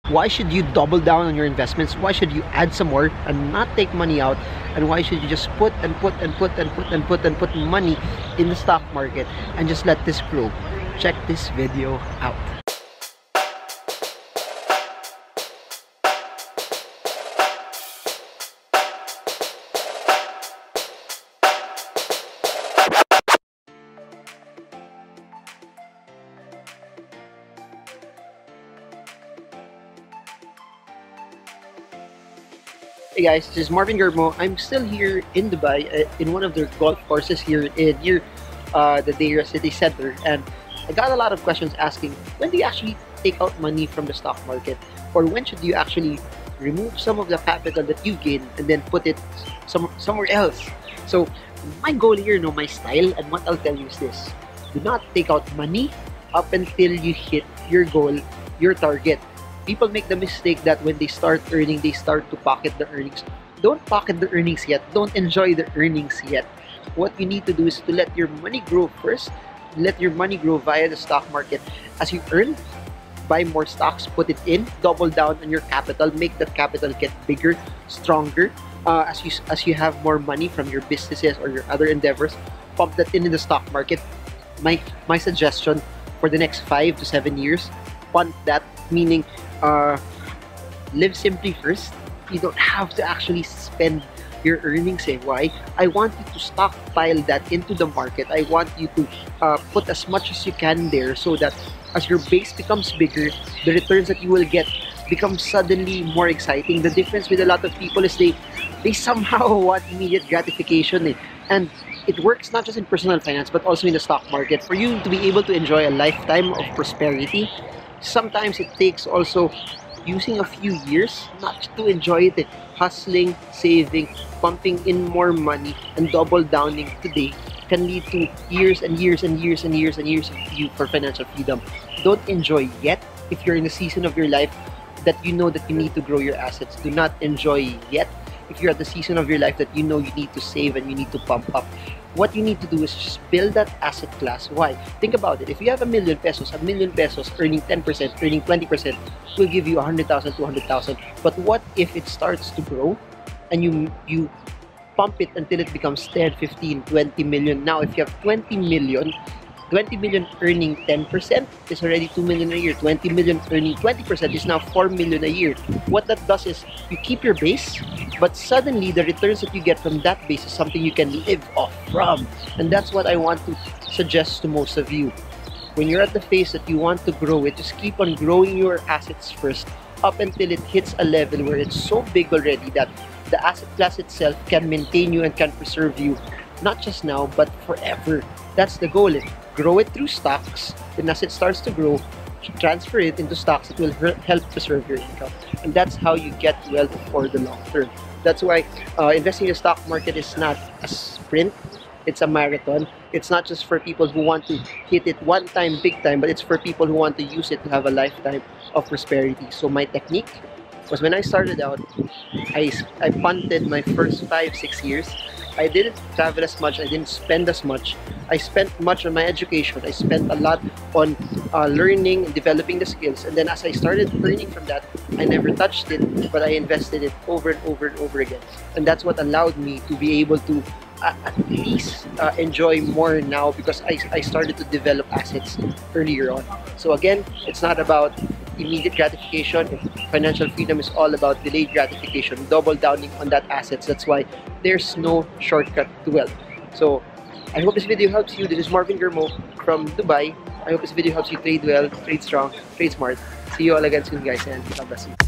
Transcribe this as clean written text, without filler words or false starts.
Why should you double down on your investments? Why should you add some more and not take money out? And why should you just put money in the stock market and just let this grow? Check this video out. Hey guys, this is Marvin Germo. I'm still here in Dubai in one of their golf courses here near the Deira City Center, and I got a lot of questions asking, when do you actually take out money from the stock market, or when should you actually remove some of the capital that you gain and then put it somewhere else? So my goal here, my style, and what I'll tell you is this: do not take out money up until you hit your goal, your target. People make the mistake that when they start earning, they start to pocket the earnings. Don't pocket the earnings yet. Don't enjoy the earnings yet. What you need to do is to let your money grow first. Let your money grow via the stock market. As you earn, buy more stocks, put it in, double down on your capital, make that capital get bigger, stronger. As you have more money from your businesses or your other endeavors, pump that in the stock market. My suggestion for the next 5 to 7 years, punt that, meaning live simply first. You don't have to actually spend your earnings. Why? I want you to stockpile that into the market. I want you to put as much as you can there, so that as your base becomes bigger, the returns that you will get become suddenly more exciting. The difference with a lot of people is they somehow want immediate gratification, and it works not just in personal finance but also in the stock market. For you to be able to enjoy a lifetime of prosperity, sometimes it takes also using a few years not to enjoy it. Hustling, saving, pumping in more money, and double downing today can lead to years and years and years and years and years of you for financial freedom. Don't enjoy yet if you're in a season of your life that you know that you need to grow your assets. Do not enjoy yet if you're at the season of your life that you know you need to save and you need to pump up. What you need to do is just build that asset class. Why? Think about it. If you have ₱1 million earning 10%, earning 20% will give you 100,000, 200,000. But what if it starts to grow and you pump it until it becomes 10, 15, 20 million? Now, if you have 20 million earning 10% is already 2 million a year. 20 million earning 20% is now 4 million a year. What that does is you keep your base, but suddenly the returns that you get from that base is something you can live off from. And that's what I want to suggest to most of you. When you're at the phase that you want to grow it, just keep on growing your assets first up until it hits a level where it's so big already that the asset class itself can maintain you and can preserve you, not just now but forever. That's the goal. Grow it through stocks, and as it starts to grow, transfer it into stocks that will help preserve your income. And that's how you get wealth for the long term. That's why investing in the stock market is not a sprint, it's a marathon. It's not just for people who want to hit it one time, big time, but it's for people who want to use it to have a lifetime of prosperity. So my technique was, when I started out, I punted my first 5-6 years. I didn't travel as much, I didn't spend as much. I spent much on my education. I spent a lot on learning and developing the skills. And then as I started earning from that, I never touched it, but I invested it over and over and over again. And that's what allowed me to be able to at least enjoy more now, because I started to develop assets earlier on. So again, it's not about immediate gratification. Financial freedom is all about delayed gratification, double downing on that assets. That's why there's no shortcut to wealth. So I hope this video helps you. This is Marvin Germo from Dubai. I hope this video helps you trade well, trade strong, trade smart. See you all again soon, guys, and God bless you.